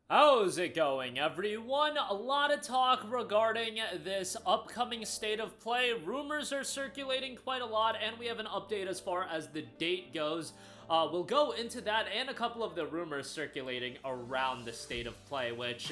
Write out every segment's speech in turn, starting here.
How's it going, everyone? A lot of talk regarding this upcoming state of play. Rumors are circulating quite a lot, and we have an update as far as the date goes. We'll go into that and a couple of the rumors circulating around the state of play, which,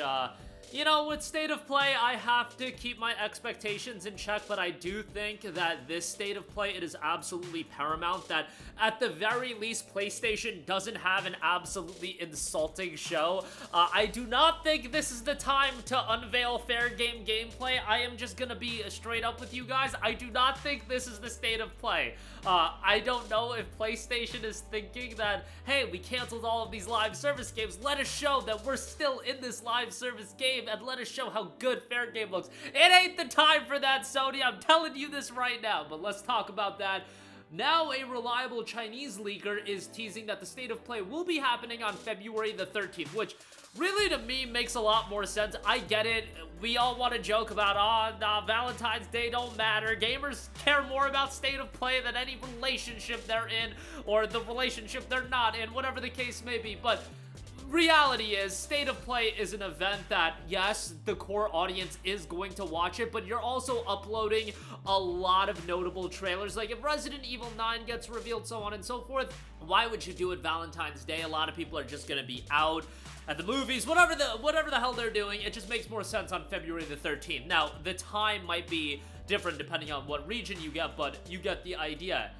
with state of play, I have to keep my expectations in check, but I do think that this state of play, it is absolutely paramount that, at the very least, PlayStation doesn't have an absolutely insulting show. I do not think this is the time to unveil fair game gameplay. I am just gonna be straight up with you guys. I do not think this is the state of play. I don't know if PlayStation is thinking that, hey, we canceled all of these live service games. Let us show that we're still in this live service game and let us show how good fair game looks. It ain't the time for that, Sony. I'm telling you this right now, but let's talk about that. Now, a reliable Chinese leaker is teasing that the state of play will be happening on February the 13th, which really to me makes a lot more sense. I get it. We all want to joke about, Valentine's Day don't matter. Gamers care more about state of play than any relationship they're in or the relationship they're not in, whatever the case may be. But reality is, state of play is an event that, yes, the core audience is going to watch it, but you're also uploading a lot of notable trailers. Like, if Resident Evil 9 gets revealed, so on and so forth, why would you do it Valentine's Day? A lot of people are just gonna be out at the movies, whatever the hell they're doing. It just makes more sense on February the 13th. Now, the time might be different depending on what region you get, but you get the idea.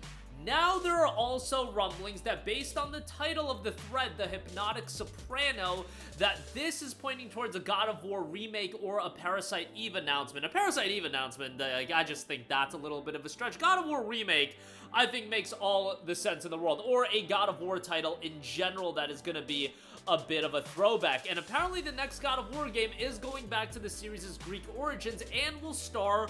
Now there are also rumblings that, based on the title of the thread, The Hypnotic Soprano, that this is pointing towards a God of War remake or a Parasite Eve announcement. A Parasite Eve announcement, I just think that's a little bit of a stretch. God of War remake, I think, makes all the sense in the world. Or a God of War title in general that is going to be a bit of a throwback. And apparently the next God of War game is going back to the series' Greek origins and will star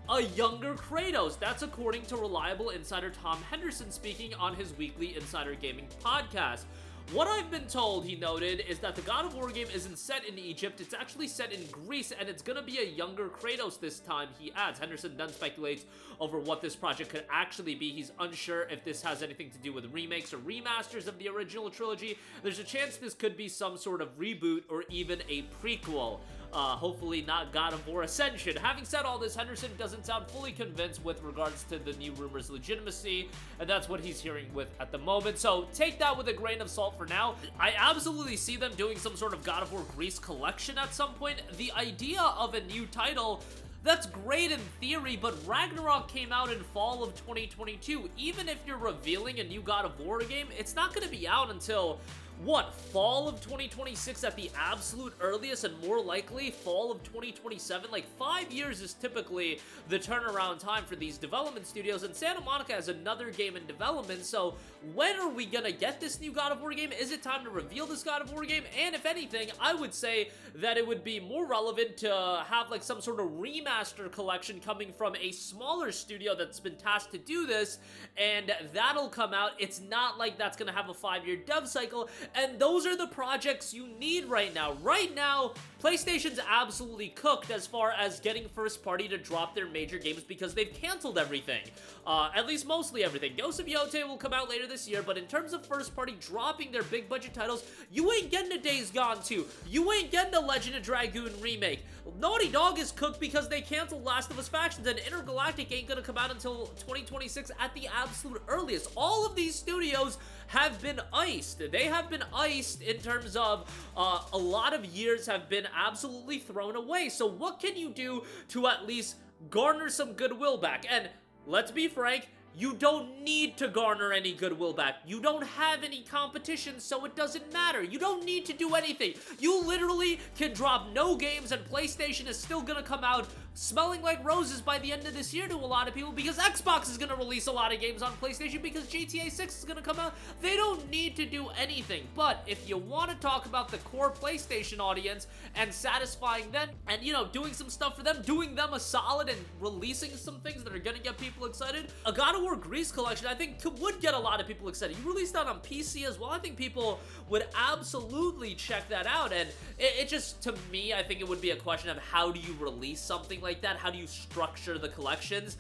a younger Kratos. That's according to reliable insider Tom Henderson speaking on his weekly Insider Gaming podcast. What I've been told, he noted, is that the God of War game isn't set in Egypt, it's actually set in Greece, and it's gonna be a younger Kratos this time, he adds. Henderson then speculates over what this project could actually be. He's unsure if this has anything to do with remakes or remasters of the original trilogy. There's a chance this could be some sort of reboot or even a prequel. Hopefully not God of War Ascension. Having said all this, Henderson doesn't sound fully convinced with regards to the new rumors' legitimacy, and that's what he's hearing with at the moment. So take that with a grain of salt for now. I absolutely see them doing some sort of God of War Greece collection at some point. The idea of a new title, that's great in theory, but Ragnarok came out in fall of 2022. Even if you're revealing a new God of War game, it's not going to be out until, what, fall of 2026 at the absolute earliest, and more likely fall of 2027. Like, 5 years is typically the turnaround time for these development studios, and Santa Monica has another game in development. So when are we gonna get this new God of War game? Is it time to reveal this God of War game? And if anything, I would say that it would be more relevant to have like some sort of remaster collection coming from a smaller studio that's been tasked to do this, and that'll come out. It's not like that's gonna have a 5-year dev cycle. And those are the projects you need right now. Right now, PlayStation's absolutely cooked as far as getting first party to drop their major games because they've canceled everything. At least mostly everything. Ghost of Yotei will come out later this year, but in terms of first party dropping their big budget titles, you ain't getting a Days Gone 2. You ain't getting a Legend of Dragoon remake. Naughty Dog is cooked because they canceled Last of Us Factions, and Intergalactic ain't gonna come out until 2026 at the absolute earliest. All of these studios have been iced. They have been iced in terms of a lot of years have been absolutely thrown away. So what can you do to at least garner some goodwill back? And let's be frank, you don't need to garner any goodwill back. You don't have any competition, so it doesn't matter. You don't need to do anything. You literally can drop no games and PlayStation is still gonna come out smelling like roses by the end of this year to a lot of people, because Xbox is gonna release a lot of games on PlayStation because GTA 6 is gonna come out. They don't need to do anything. But if you want to talk about the core PlayStation audience and satisfying them and, doing some stuff for them, doing them a solid and releasing some things that are gonna get people excited, a God of of War Greece collection, I think, would get a lot of people excited. You released that on PC as well. I think people would absolutely check that out. And it just, to me, I think it would be a question of how do you release something like that? How do you structure the collections?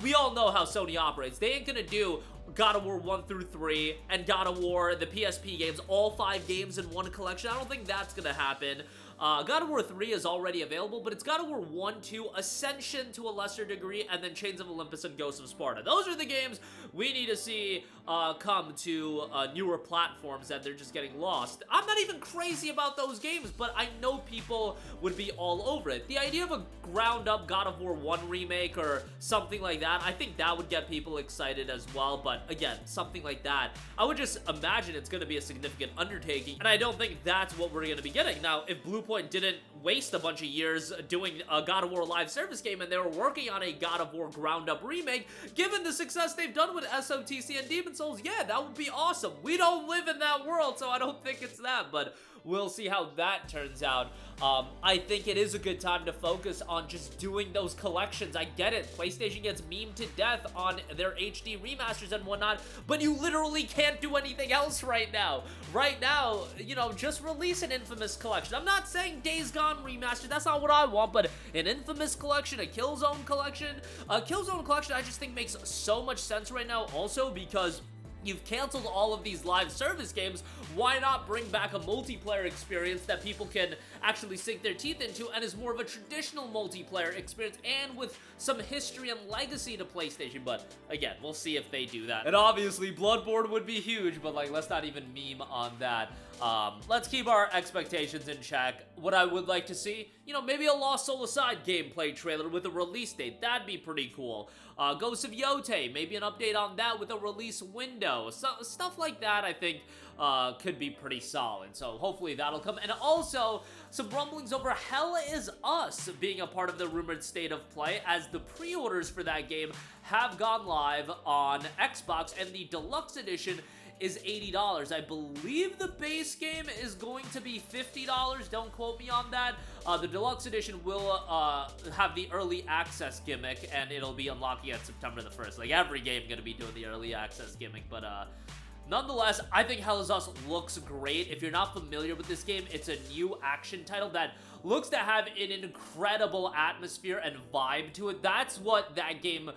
We all know how Sony operates. They ain't gonna do God of War 1 through 3 and God of War, the PSP games, all 5 games in one collection. I don't think that's gonna happen. God of War 3 is already available, but it's God of War 1, 2, Ascension to a lesser degree, and then Chains of Olympus and Ghosts of Sparta. Those are the games we need to see come to newer platforms that they're just getting lost. I'm not even crazy about those games, but I know people would be all over it. The idea of a ground-up God of War 1 remake or something like that, I think that would get people excited as well, but again, something like that, I would just imagine it's going to be a significant undertaking, and I don't think that's what we're going to be getting. Now, if Bluepoint didn't waste a bunch of years doing a God of War live service game and they were working on a God of War ground-up remake, given the success they've done with SOTC and Demon Souls, yeah, that would be awesome. We don't live in that world, so I don't think it's that, but we'll see how that turns out. I think it is a good time to focus on just doing those collections. I get it. PlayStation gets memed to death on their HD remasters and whatnot, but you literally can't do anything else right now. Right now, you know, just release an Infamous collection. I'm not saying Days Gone remastered. That's not what I want, but an Infamous collection, a Killzone collection. A Killzone collection I just think makes so much sense right now also because you've canceled all of these live service games. Why not bring back a multiplayer experience that people can actually sink their teeth into and is more of a traditional multiplayer experience and with some history and legacy to PlayStation? But again, we'll see if they do that. And obviously, Bloodborne would be huge, but like, let's not even meme on that. Let's keep our expectations in check. What I would like to see, you know, maybe a Lost Soul Aside gameplay trailer with a release date. That'd be pretty cool. Ghosts of Yote, maybe an update on that with a release window. So, stuff like that, I think, could be pretty solid. So hopefully that'll come. And also, some rumblings over Hell Is Us being a part of the rumored state of play, as the pre-orders for that game have gone live on Xbox, and the deluxe edition is $80. I believe the base game is going to be $50. Don't quote me on that. The deluxe edition will have the early access gimmick, and it'll be unlocking at September the 1st. Like, every game gonna be doing the early access gimmick, but nonetheless, I think Hell Is Us looks great. If you're not familiar with this game, it's a new action title that looks to have an incredible atmosphere and vibe to it. That's what that game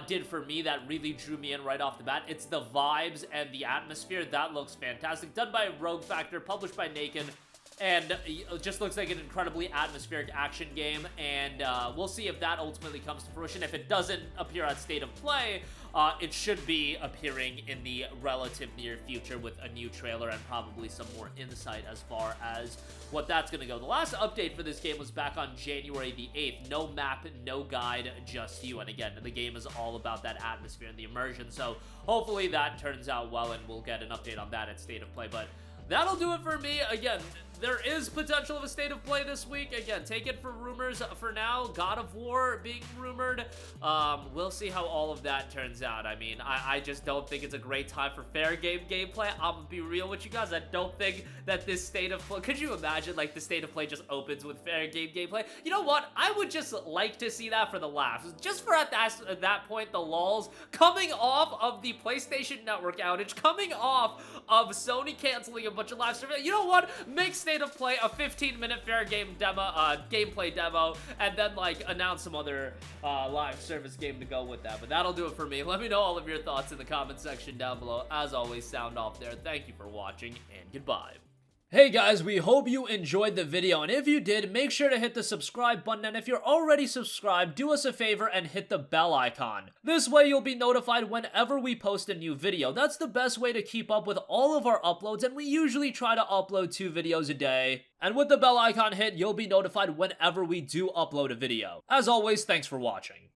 did for me that really drew me in right off the bat. It's the vibes and the atmosphere. That looks fantastic. Done by Rogue Factor, published by Naken. And it just looks like an incredibly atmospheric action game, and we'll see if that ultimately comes to fruition. If it doesn't appear at State of Play, it should be appearing in the relative near future with a new trailer and probably some more insight as far as what that's going to go. The last update for this game was back on January the 8th. No map, no guide, just you. And again, the game is all about that atmosphere and the immersion, so hopefully that turns out well, and we'll get an update on that at State of Play. But that'll do it for me. Again, there is potential of a State of Play this week. Again, take it for rumors for now. God of War being rumored. We'll see how all of that turns out. I mean, I just don't think it's a great time for fair game gameplay. I'm gonna be real with you guys. I don't think that this State of Play... Could you imagine, like, the State of Play just opens with fair game gameplay? You know what? I would just like to see that for the laughs. Just for at that point, the lulz, coming off of the PlayStation Network outage, coming off of Sony canceling a bunch of live streams. You know what? Make State of Play a 15-minute fair game demo, gameplay demo, and then like announce some other live service game to go with that. But that'll do it for me. Let me know all of your thoughts in the comment section down below. As always, sound off there. Thank you for watching, and goodbye. Hey guys, we hope you enjoyed the video, and if you did, make sure to hit the subscribe button, and if you're already subscribed, do us a favor and hit the bell icon. This way you'll be notified whenever we post a new video. That's the best way to keep up with all of our uploads, and we usually try to upload 2 videos a day. And with the bell icon hit, you'll be notified whenever we do upload a video. As always, thanks for watching.